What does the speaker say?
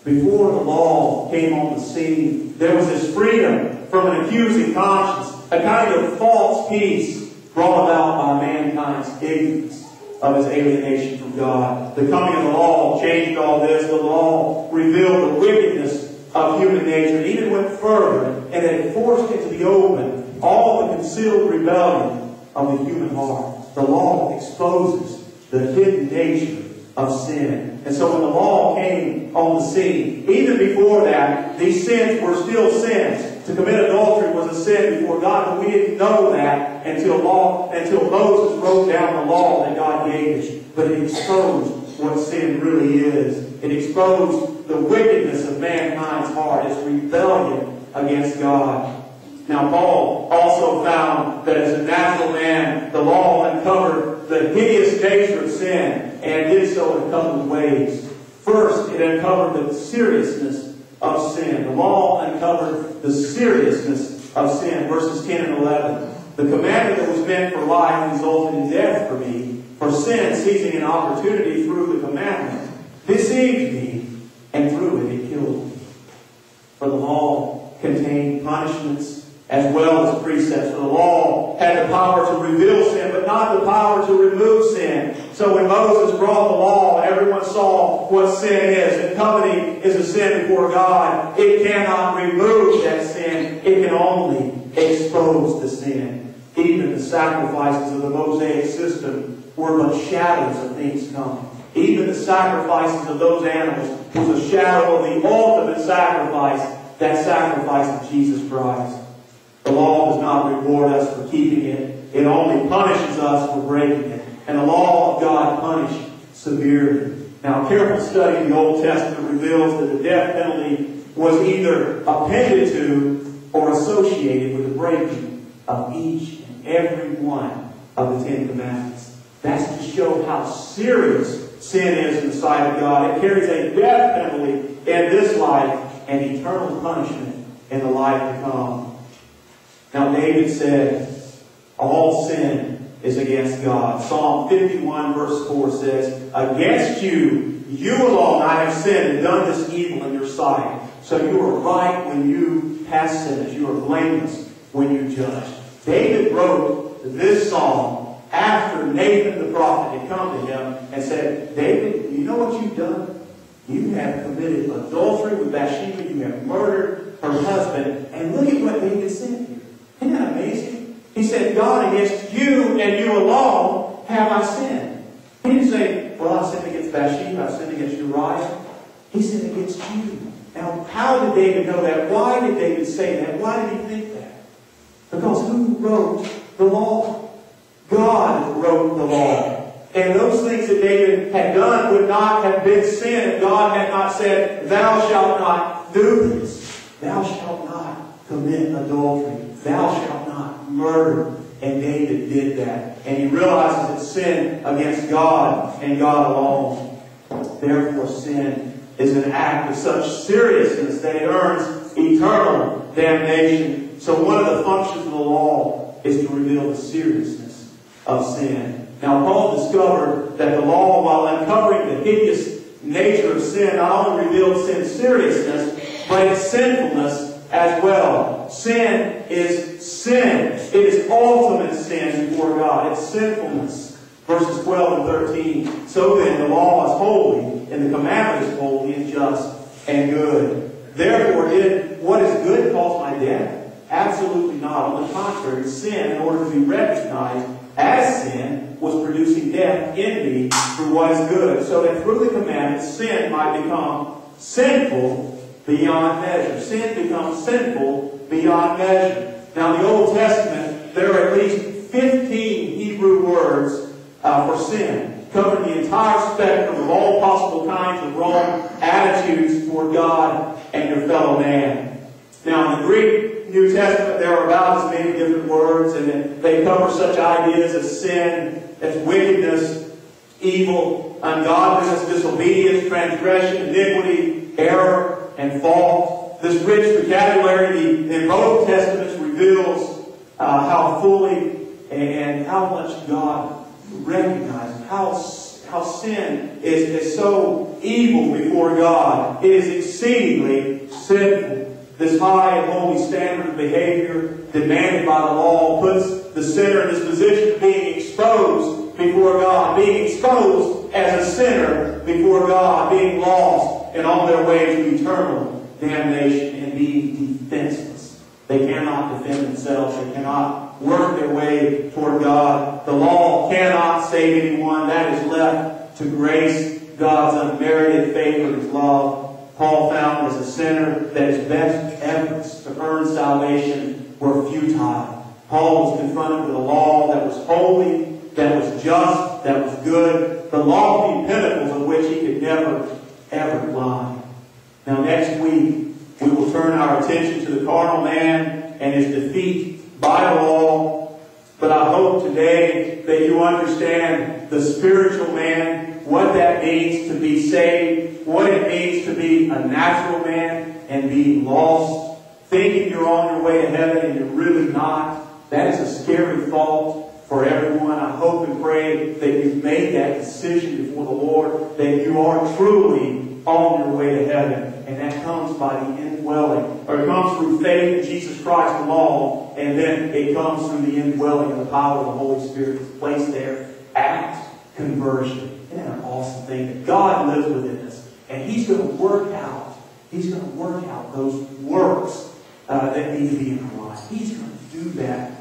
Before the law came on the scene, there was this freedom from an accusing conscience, a kind of false peace brought about by mankind's ignorance of his alienation from God. The coming of the law changed all this. The law revealed the wickedness of human nature. It even went further, and it forced into the open all the concealed rebellion of the human heart. The law exposes the hidden nature of sin. And so when the law came on the scene, even before that, these sins were still sins. To commit adultery was a sin before God, but we didn't know that until Moses wrote down the law that God gave us. But it exposed what sin really is. It exposed the wickedness of mankind's heart, its rebellion against God. Now, Paul also found that as a natural man, the law uncovered the hideous nature of sin, and did so in a couple of ways. First, it uncovered the seriousness of sin. The law uncovered the seriousness of sin. Verses 10 and 11. The commandment that was meant for life resulted in death for me, for sin, seizing an opportunity through the commandment, deceived me, and through it, it killed me. For the law contained punishments as well as precepts. For the law had the power to reveal sin, but not the power to remove sin. So when Moses brought the law, everyone saw what sin is. And coveting is a sin before God. It cannot remove that sin. It can only expose the sin. Even the sacrifices of the Mosaic system were but shadows of things coming. Even the sacrifices of those animals was a shadow of the ultimate sacrifice, that sacrifice of Jesus Christ. The law does not reward us for keeping it. It only punishes us for breaking it. And the law of God punished severely. Now, careful study of the Old Testament reveals that the death penalty was either appended to or associated with the breaking of each and every one of the Ten Commandments. That's to show how serious sin is in the sight of God. It carries a death penalty in this life and eternal punishment in the life to come. Now David said, all sin is against God. Psalm 51 verse 4 says, against you, you alone I have sinned and done this evil in your sight. So you are right when you pass sentence. You are blameless when you judge. David wrote this psalm after Nathan the prophet had come to him and said, David, you know what you've done? You have committed adultery with Bathsheba. You have murdered her husband. And look at what David said here. Isn't that amazing? He said, God, against you and you alone have I sinned. He didn't say, well, I sinned against Bathsheba, I sinned against Uriah. He sinned against you. Now, how did David know that? Why did David say that? Why did he think that? Because who wrote the law? God wrote the law. And those things that David had done would not have been sin if God had not said, thou shalt not do this. Thou shalt not commit adultery. Thou shalt not murder. And David did that. And he realizes it's sin against God and God alone. Therefore, sin is an act of such seriousness that it earns eternal damnation. So one of the functions of the law is to reveal the seriousness of sin. Now, Paul discovered that the law, while uncovering the hideous nature of sin, not only revealed sin's seriousness, but its sinfulness as well. Sin is sin. It is ultimate sin before God. It's sinfulness. Verses 12 and 13. So then, the law is holy, and the commandment is holy and just and good. Therefore, did what is good cause my death? Absolutely not. On the contrary, sin, in order to be recognized as sin, was producing death in me through what is good, so that through the commandments sin might become sinful beyond measure. Sin becomes sinful beyond measure. Now, in the Old Testament, there are at least 15 Hebrew words for sin, covering the entire spectrum of all possible kinds of wrong attitudes toward God and your fellow man. Now, in the Greek New Testament, there are about as many different words, and they cover such ideas as sin, as wickedness, evil, ungodliness, disobedience, transgression, iniquity, error, and fault. This rich vocabulary in both Testaments reveals how fully and how much God recognizes, how sin is so evil before God. It is exceedingly sinful. This high and holy standard of behavior demanded by the law puts the sinner in this position of being exposed before God, being exposed as a sinner before God, being lost and on their way to eternal damnation and being defenseless. They cannot defend themselves. They cannot work their way toward God. The law cannot save anyone. That is left to grace, God's unmerited favor and love. Paul found as a sinner that his best efforts to earn salvation were futile. Paul was confronted with a law that was holy, that was just, that was good, the lofty pinnacles of which he could never, ever climb. Now next week, we will turn our attention to the carnal man and his defeat by the law. But I hope today that you understand the spiritual man, what that means to be saved, what it means to be a natural man and be lost, thinking you're on your way to heaven and you're really not. That is a scary thought for everyone. I hope and pray that you've made that decision before the Lord, that you are truly on your way to heaven. And that comes by the indwelling, or it comes through faith in Jesus Christ alone, and then it comes through the indwelling of the power of the Holy Spirit that's placed there at conversion. Isn't that an awesome thing? That God lives within us, and He's going to work out. He's going to work out those works that need to be in our lives. He's going to do that